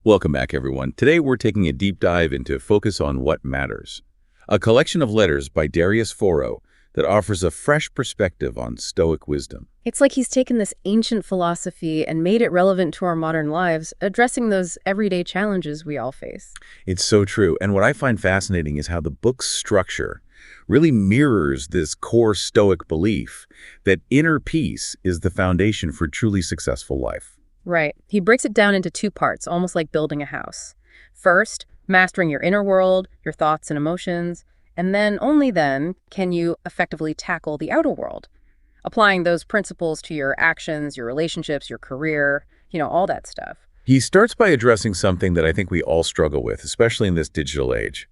Welcome back, everyone. Today we're taking a deep dive into Focus on What Matters, a collection of letters by Darius Foro that offers a fresh perspective on Stoic wisdom. It's like he's taken this ancient philosophy and made it relevant to our modern lives, addressing those everyday challenges we all face. It's so true, and what I find fascinating is how the book's structure really mirrors this core Stoic belief that inner peace is the foundation for truly successful life. Right. He breaks it down into two parts, almost like building a house. First, mastering your inner world, your thoughts and emotions, and then, only then, can you effectively tackle the outer world, applying those principles to your actions, your relationships, your career, all that stuff. He starts by addressing something that I think we all struggle with, especially in this digital age: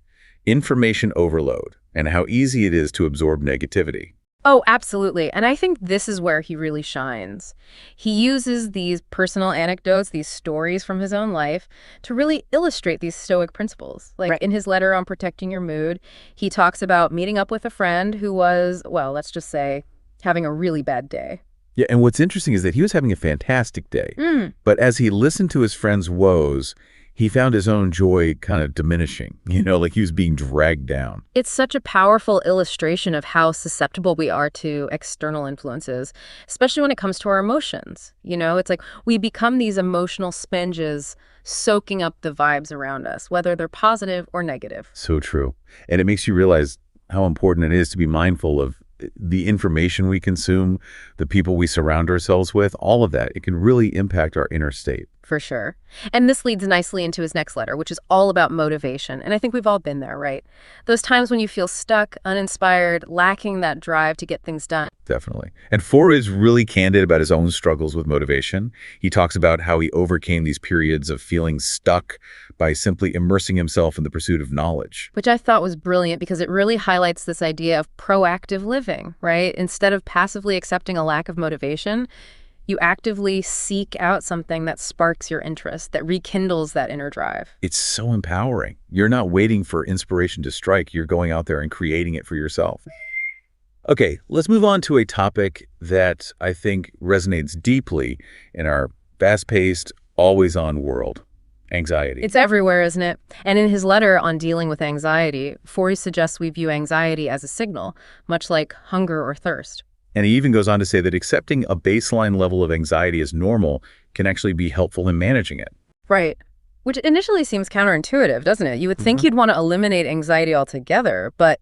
information overload and how easy it is to absorb negativity. Oh, absolutely. And I think this is where he really shines. He uses these personal anecdotes, these stories from his own life, to really illustrate these Stoic principles. Like in his letter on protecting your mood, he talks about meeting up with a friend who was, well, let's just say, having a really bad day. Yeah, and what's interesting is that he was having a fantastic day. But as he listened to his friend's woes, he found his own joy kind of diminishing, like he was being dragged down. It's such a powerful illustration of how susceptible we are to external influences, especially when it comes to our emotions. It's like we become these emotional sponges soaking up the vibes around us, whether they're positive or negative. So true. And it makes you realize how important it is to be mindful of the information we consume, the people we surround ourselves with, all of that. It can really impact our inner state. For sure. And this leads nicely into his next letter, which is all about motivation. And I think we've all been there, right? Those times when you feel stuck, uninspired, lacking that drive to get things done. Definitely. And Ford is really candid about his own struggles with motivation. He talks about how he overcame these periods of feeling stuck by simply immersing himself in the pursuit of knowledge. Which I thought was brilliant because it really highlights this idea of proactive living, right? Instead of passively accepting a lack of motivation, you actively seek out something that sparks your interest, that rekindles that inner drive. It's so empowering. You're not waiting for inspiration to strike. You're going out there and creating it for yourself. Okay, let's move on to a topic that I think resonates deeply in our fast-paced, always-on world: anxiety. It's everywhere, isn't it? And in his letter on dealing with anxiety, Forey suggests we view anxiety as a signal, much like hunger or thirst. And he even goes on to say that accepting a baseline level of anxiety as normal can actually be helpful in managing it. Right. Which initially seems counterintuitive, doesn't it? You would think you'd want to eliminate anxiety altogether, but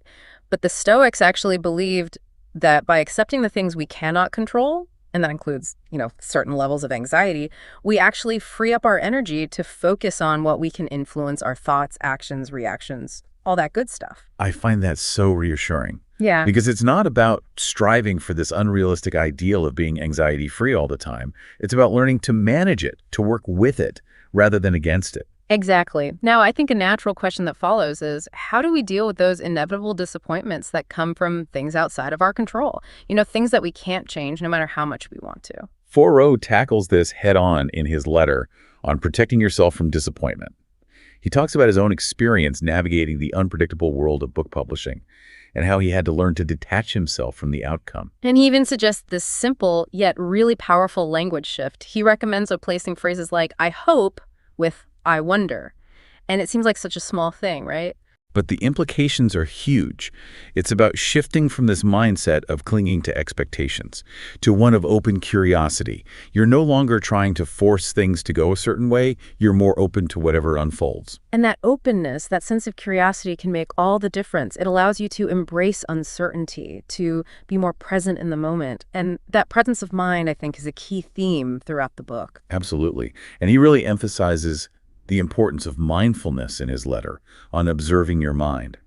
the Stoics actually believed that by accepting the things we cannot control, and that includes, certain levels of anxiety, we actually free up our energy to focus on what we can influence: our thoughts, actions, reactions, all that good stuff. I find that so reassuring. Yeah. Because it's not about striving for this unrealistic ideal of being anxiety-free all the time. It's about learning to manage it, to work with it, rather than against it. Exactly. Now, I think a natural question that follows is, how do we deal with those inevitable disappointments that come from things outside of our control? Things that we can't change no matter how much we want to. Foro tackles this head-on in his letter on protecting yourself from disappointment. He talks about his own experience navigating the unpredictable world of book publishing and how he had to learn to detach himself from the outcome. And he even suggests this simple yet really powerful language shift. He recommends replacing phrases like "I hope" with "I wonder." And it seems like such a small thing, right? But the implications are huge. It's about shifting from this mindset of clinging to expectations to one of open curiosity. You're no longer trying to force things to go a certain way. You're more open to whatever unfolds. And that openness, that sense of curiosity can make all the difference. It allows you to embrace uncertainty, to be more present in the moment. And that presence of mind, I think, is a key theme throughout the book. Absolutely. And he really emphasizes the importance of mindfulness in his letter on observing your mind.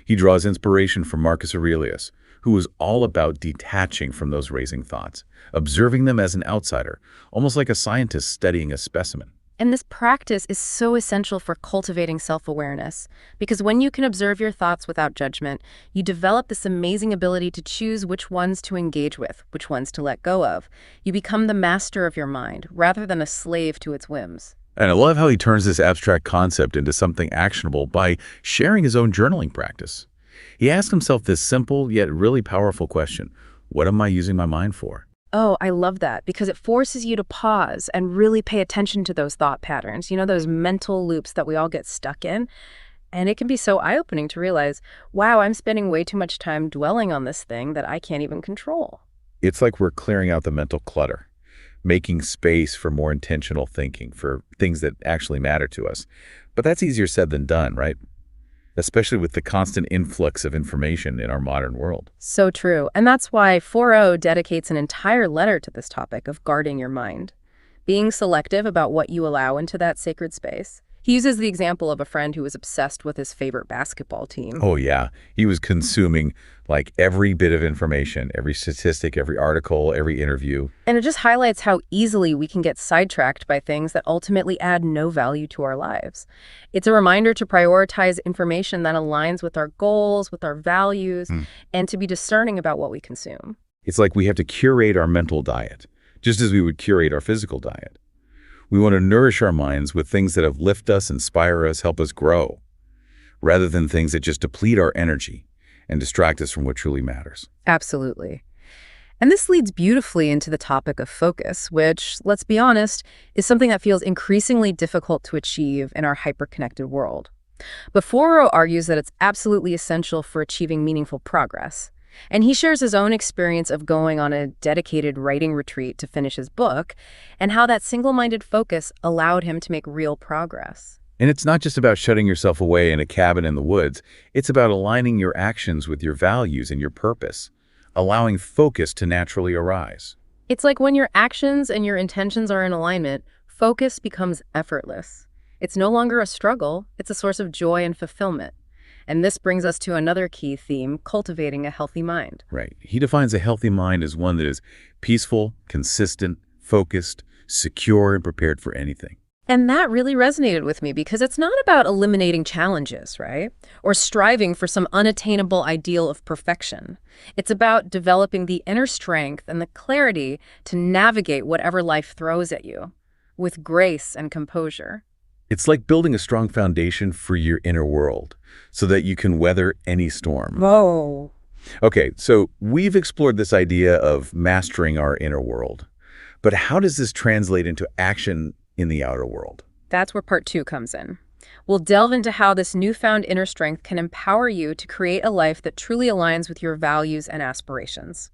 He draws inspiration from Marcus Aurelius, who was all about detaching from those racing thoughts, observing them as an outsider, almost like a scientist studying a specimen. And this practice is so essential for cultivating self-awareness, because when you can observe your thoughts without judgment, you develop this amazing ability to choose which ones to engage with, which ones to let go of. You become the master of your mind, rather than a slave to its whims. And I love how he turns this abstract concept into something actionable by sharing his own journaling practice. He asks himself this simple yet really powerful question: what am I using my mind for? Oh, I love that because it forces you to pause and really pay attention to those thought patterns, those mental loops that we all get stuck in. And it can be so eye-opening to realize, wow, I'm spending way too much time dwelling on this thing that I can't even control. It's like we're clearing out the mental clutter, making space for more intentional thinking, for things that actually matter to us. But that's easier said than done, right? Especially with the constant influx of information in our modern world. So true. And that's why 4.0 dedicates an entire letter to this topic of guarding your mind, being selective about what you allow into that sacred space. He uses the example of a friend who was obsessed with his favorite basketball team. Oh, yeah. He was consuming like every bit of information, every statistic, every article, every interview. And it just highlights how easily we can get sidetracked by things that ultimately add no value to our lives. It's a reminder to prioritize information that aligns with our goals, with our values, and to be discerning about what we consume. It's like we have to curate our mental diet, just as we would curate our physical diet. We want to nourish our minds with things that uplift us, inspire us, help us grow, rather than things that just deplete our energy and distract us from what truly matters. Absolutely. And this leads beautifully into the topic of focus, which, let's be honest, is something that feels increasingly difficult to achieve in our hyper-connected world. But Foro argues that it's absolutely essential for achieving meaningful progress. And he shares his own experience of going on a dedicated writing retreat to finish his book, and how that single-minded focus allowed him to make real progress. And it's not just about shutting yourself away in a cabin in the woods. It's about aligning your actions with your values and your purpose, allowing focus to naturally arise. It's like when your actions and your intentions are in alignment, focus becomes effortless. It's no longer a struggle, it's a source of joy and fulfillment. And this brings us to another key theme, cultivating a healthy mind. Right. He defines a healthy mind as one that is peaceful, consistent, focused, secure, and prepared for anything. And that really resonated with me because it's not about eliminating challenges, right? Or striving for some unattainable ideal of perfection. It's about developing the inner strength and the clarity to navigate whatever life throws at you with grace and composure. It's like building a strong foundation for your inner world so that you can weather any storm. Whoa. Okay, so we've explored this idea of mastering our inner world. But how does this translate into action in the outer world? That's where part 2 comes in. We'll delve into how this newfound inner strength can empower you to create a life that truly aligns with your values and aspirations.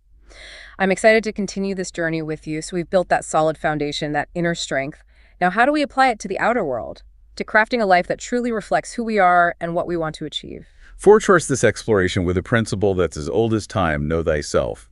I'm excited to continue this journey with you. So we've built that solid foundation, that inner strength. Now, how do we apply it to the outer world, to crafting a life that truly reflects who we are and what we want to achieve? Ford starts this exploration with a principle that's as old as time, know thyself.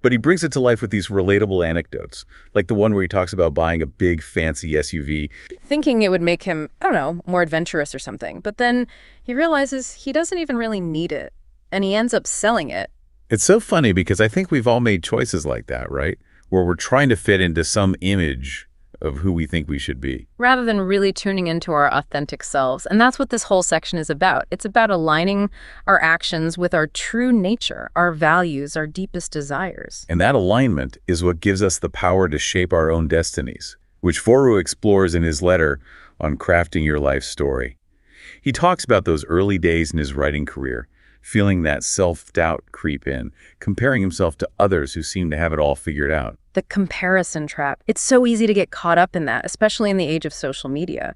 But he brings it to life with these relatable anecdotes, like the one where he talks about buying a big, fancy SUV. Thinking it would make him, I don't know, more adventurous or something. But then he realizes he doesn't even really need it, and he ends up selling it. It's so funny because I think we've all made choices like that, right? Where we're trying to fit into some image of who we think we should be, rather than really tuning into our authentic selves. And that's what this whole section is about. It's about aligning our actions with our true nature, our values, our deepest desires. And that alignment is what gives us the power to shape our own destinies, which Foru explores in his letter on crafting your life story. He talks about those early days in his writing career, feeling that self-doubt creep in, comparing himself to others who seem to have it all figured out. The comparison trap. It's so easy to get caught up in that, especially in the age of social media.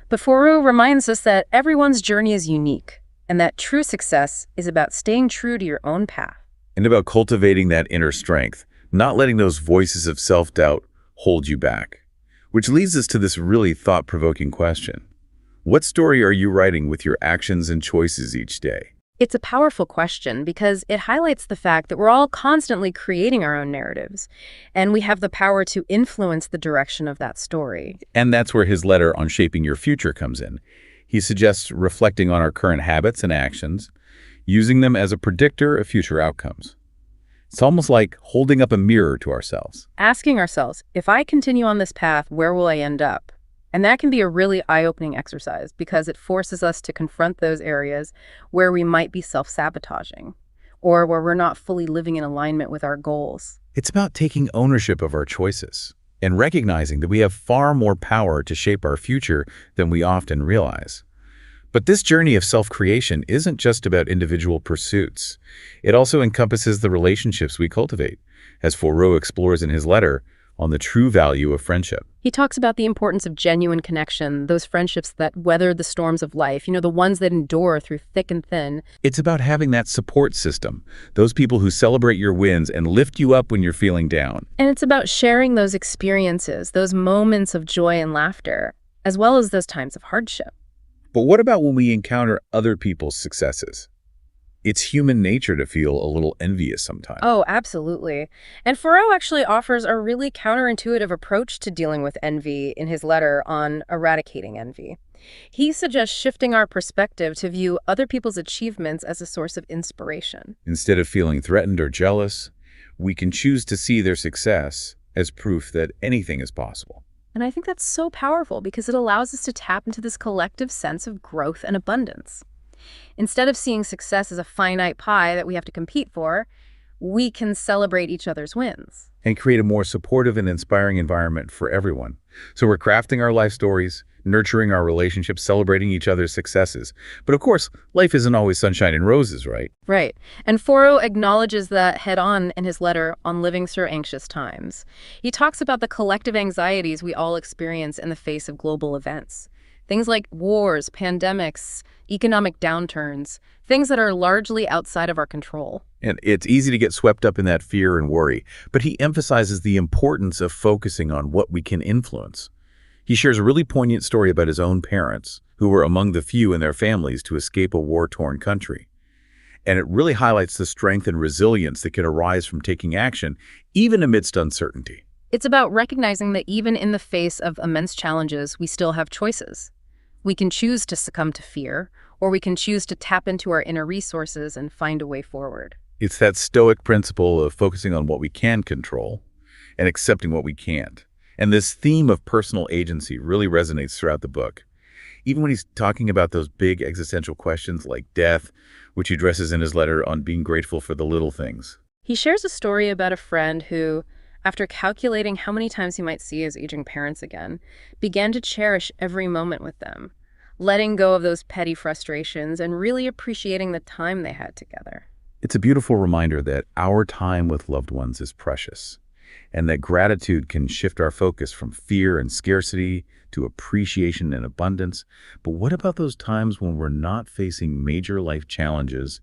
But Foru reminds us that everyone's journey is unique, and that true success is about staying true to your own path. And about cultivating that inner strength, not letting those voices of self-doubt hold you back. Which leads us to this really thought-provoking question. What story are you writing with your actions and choices each day? It's a powerful question because it highlights the fact that we're all constantly creating our own narratives, and we have the power to influence the direction of that story. And that's where his letter on shaping your future comes in. He suggests reflecting on our current habits and actions, using them as a predictor of future outcomes. It's almost like holding up a mirror to ourselves. Asking ourselves, if I continue on this path, where will I end up? And that can be a really eye-opening exercise because it forces us to confront those areas where we might be self-sabotaging or where we're not fully living in alignment with our goals. It's about taking ownership of our choices and recognizing that we have far more power to shape our future than we often realize. But this journey of self-creation isn't just about individual pursuits. It also encompasses the relationships we cultivate, as Thoreau explores in his letter on the true value of friendship. He talks about the importance of genuine connection, those friendships that weather the storms of life, the ones that endure through thick and thin. It's about having that support system, those people who celebrate your wins and lift you up when you're feeling down. And it's about sharing those experiences, those moments of joy and laughter, as well as those times of hardship. But what about when we encounter other people's successes? It's human nature to feel a little envious sometimes. Oh, absolutely. And Thoreau actually offers a really counterintuitive approach to dealing with envy in his letter on eradicating envy. He suggests shifting our perspective to view other people's achievements as a source of inspiration. Instead of feeling threatened or jealous, we can choose to see their success as proof that anything is possible. And I think that's so powerful because it allows us to tap into this collective sense of growth and abundance. Instead of seeing success as a finite pie that we have to compete for, we can celebrate each other's wins. And create a more supportive and inspiring environment for everyone. So we're crafting our life stories, nurturing our relationships, celebrating each other's successes. But of course, life isn't always sunshine and roses, right? Right. And Thoreau acknowledges that head-on in his letter on living through anxious times. He talks about the collective anxieties we all experience in the face of global events. Things like wars, pandemics, economic downturns, things that are largely outside of our control. And it's easy to get swept up in that fear and worry, but he emphasizes the importance of focusing on what we can influence. He shares a really poignant story about his own parents, who were among the few in their families to escape a war-torn country. And it really highlights the strength and resilience that can arise from taking action, even amidst uncertainty. It's about recognizing that even in the face of immense challenges, we still have choices. We can choose to succumb to fear, or we can choose to tap into our inner resources and find a way forward. It's that Stoic principle of focusing on what we can control and accepting what we can't. And this theme of personal agency really resonates throughout the book. Even when he's talking about those big existential questions like death, which he addresses in his letter on being grateful for the little things. He shares a story about a friend who, after calculating how many times he might see his aging parents again, began to cherish every moment with them, letting go of those petty frustrations and really appreciating the time they had together. It's a beautiful reminder that our time with loved ones is precious, and that gratitude can shift our focus from fear and scarcity to appreciation and abundance. But what about those times when we're not facing major life challenges,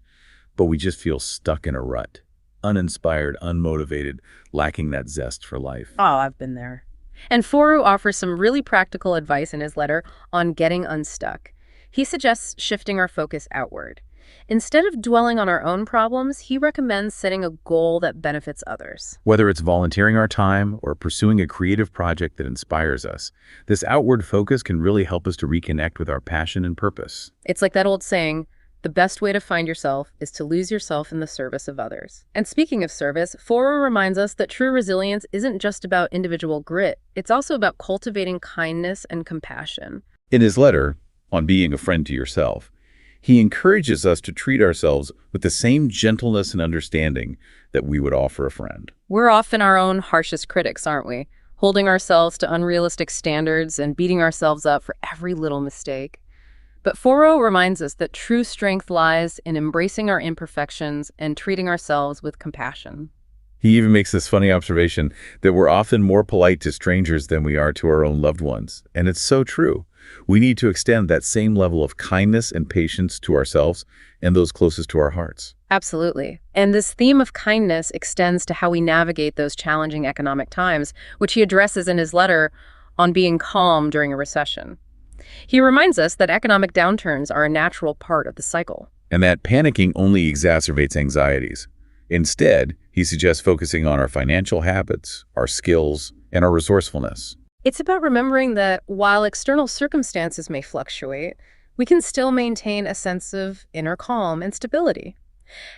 but we just feel stuck in a rut? Uninspired, unmotivated, lacking that zest for life. Oh, I've been there. And Thoreau offers some really practical advice in his letter on getting unstuck. He suggests shifting our focus outward. Instead of dwelling on our own problems, he recommends setting a goal that benefits others. Whether it's volunteering our time or pursuing a creative project that inspires us, this outward focus can really help us to reconnect with our passion and purpose. It's like that old saying, the best way to find yourself is to lose yourself in the service of others. And speaking of service, Thoreau reminds us that true resilience isn't just about individual grit. It's also about cultivating kindness and compassion. In his letter on being a friend to yourself, he encourages us to treat ourselves with the same gentleness and understanding that we would offer a friend. We're often our own harshest critics, aren't we? Holding ourselves to unrealistic standards and beating ourselves up for every little mistake. But Thoreau reminds us that true strength lies in embracing our imperfections and treating ourselves with compassion. He even makes this funny observation that we're often more polite to strangers than we are to our own loved ones. And it's so true. We need to extend that same level of kindness and patience to ourselves and those closest to our hearts. Absolutely. And this theme of kindness extends to how we navigate those challenging economic times, which he addresses in his letter on being calm during a recession. He reminds us that economic downturns are a natural part of the cycle. And that panicking only exacerbates anxieties. Instead, he suggests focusing on our financial habits, our skills, and our resourcefulness. It's about remembering that while external circumstances may fluctuate, we can still maintain a sense of inner calm and stability.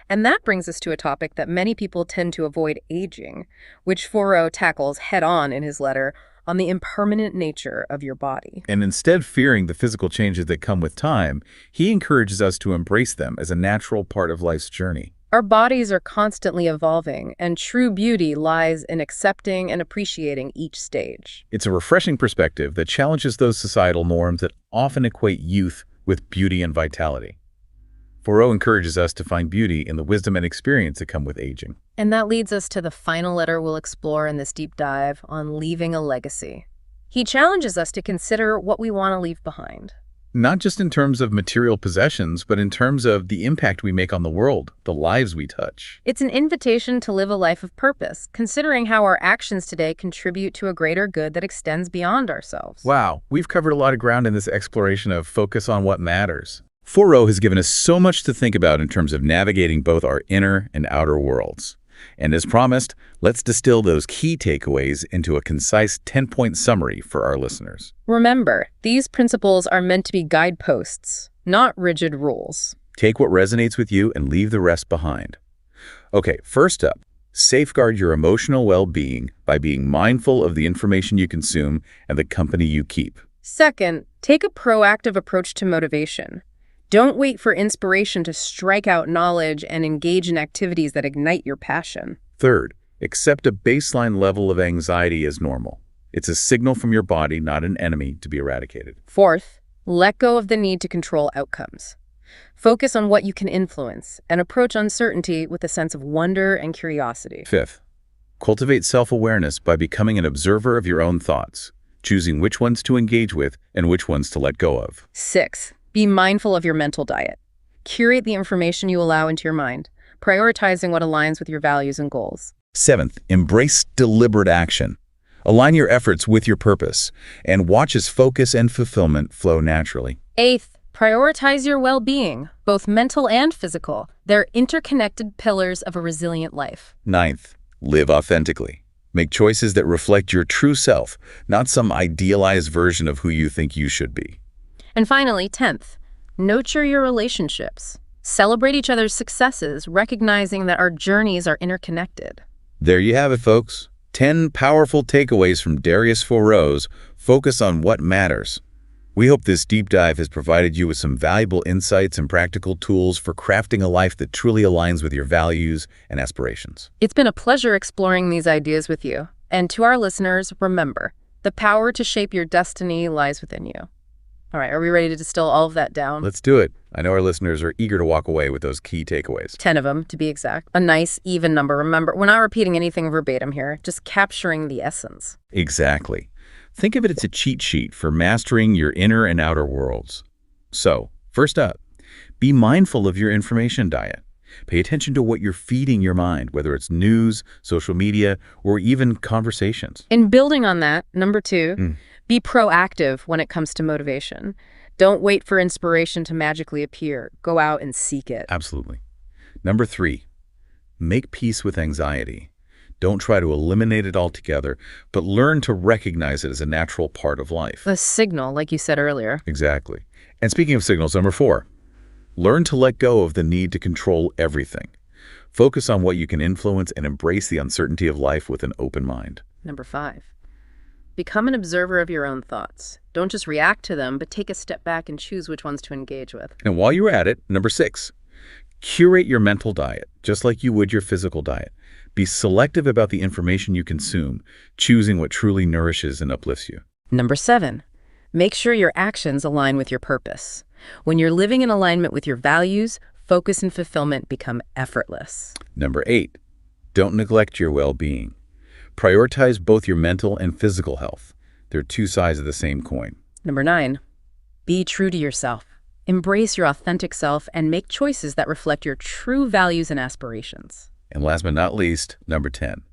And that brings us to a topic that many people tend to avoid, aging, which Thoreau tackles head-on in his letter on the impermanent nature of your body. And instead fearing the physical changes that come with time, he encourages us to embrace them as a natural part of life's journey. Our bodies are constantly evolving, and true beauty lies in accepting and appreciating each stage. It's a refreshing perspective that challenges those societal norms that often equate youth with beauty and vitality. Thoreau encourages us to find beauty in the wisdom and experience that come with aging. And that leads us to the final letter we'll explore in this deep dive on leaving a legacy. He challenges us to consider what we want to leave behind. Not just in terms of material possessions, but in terms of the impact we make on the world, the lives we touch. It's an invitation to live a life of purpose, considering how our actions today contribute to a greater good that extends beyond ourselves. Wow, we've covered a lot of ground in this exploration of focus on what matters. Thoreau has given us so much to think about in terms of navigating both our inner and outer worlds. And as promised, let's distill those key takeaways into a concise 10-point summary for our listeners. Remember, these principles are meant to be guideposts, not rigid rules. Take what resonates with you and leave the rest behind. Okay, first up, safeguard your emotional well-being by being mindful of the information you consume and the company you keep. Second, take a proactive approach to motivation. Don't wait for inspiration to strike out knowledge and engage in activities that ignite your passion. Third, accept a baseline level of anxiety as normal. It's a signal from your body, not an enemy, to be eradicated. Fourth, let go of the need to control outcomes. Focus on what you can influence and approach uncertainty with a sense of wonder and curiosity. Fifth, cultivate self-awareness by becoming an observer of your own thoughts, choosing which ones to engage with and which ones to let go of. Sixth, be mindful of your mental diet. Curate the information you allow into your mind, prioritizing what aligns with your values and goals. Seventh, embrace deliberate action. Align your efforts with your purpose and watch as focus and fulfillment flow naturally. Eighth, prioritize your well-being, both mental and physical. They're interconnected pillars of a resilient life. Ninth, live authentically. Make choices that reflect your true self, not some idealized version of who you think you should be. And finally, 10th, nurture your relationships. Celebrate each other's successes, recognizing that our journeys are interconnected. There you have it, folks. 10 powerful takeaways from Darius Thoreau's Focus on What Matters. We hope this deep dive has provided you with some valuable insights and practical tools for crafting a life that truly aligns with your values and aspirations. It's been a pleasure exploring these ideas with you. And to our listeners, remember, the power to shape your destiny lies within you. All right, are we ready to distill all of that down? Let's do it. I know our listeners are eager to walk away with those key takeaways. 10 of them, to be exact. A nice, even number. Remember, we're not repeating anything verbatim here, just capturing the essence. Exactly. Think of it as a cheat sheet for mastering your inner and outer worlds. So, first up, be mindful of your information diet. Pay attention to what you're feeding your mind, whether it's news, social media, or even conversations. In building on that, number 2, be proactive when it comes to motivation. Don't wait for inspiration to magically appear. Go out and seek it. Absolutely. Number 3, make peace with anxiety. Don't try to eliminate it altogether, but learn to recognize it as a natural part of life. A signal, like you said earlier. Exactly. And speaking of signals, number 4, learn to let go of the need to control everything. Focus on what you can influence and embrace the uncertainty of life with an open mind. Number 5, become an observer of your own thoughts. Don't just react to them, but take a step back and choose which ones to engage with. And while you're at it, number 6, curate your mental diet, just like you would your physical diet. Be selective about the information you consume, choosing what truly nourishes and uplifts you. Number 7, make sure your actions align with your purpose. When you're living in alignment with your values, focus and fulfillment become effortless. Number 8, don't neglect your well-being. Prioritize both your mental and physical health. They're two sides of the same coin. Number 9, be true to yourself. Embrace your authentic self and make choices that reflect your true values and aspirations. And last but not least, number 10,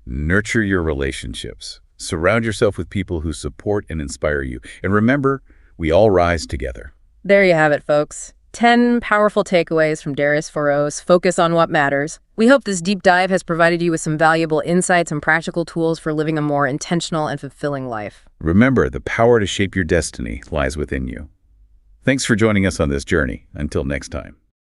nurture your relationships. Surround yourself with people who support and inspire you. And remember, we all rise together. There you have it, folks. 10 powerful takeaways from Darius Thoreau's Focus on What Matters. We hope this deep dive has provided you with some valuable insights and practical tools for living a more intentional and fulfilling life. Remember, the power to shape your destiny lies within you. Thanks for joining us on this journey. Until next time.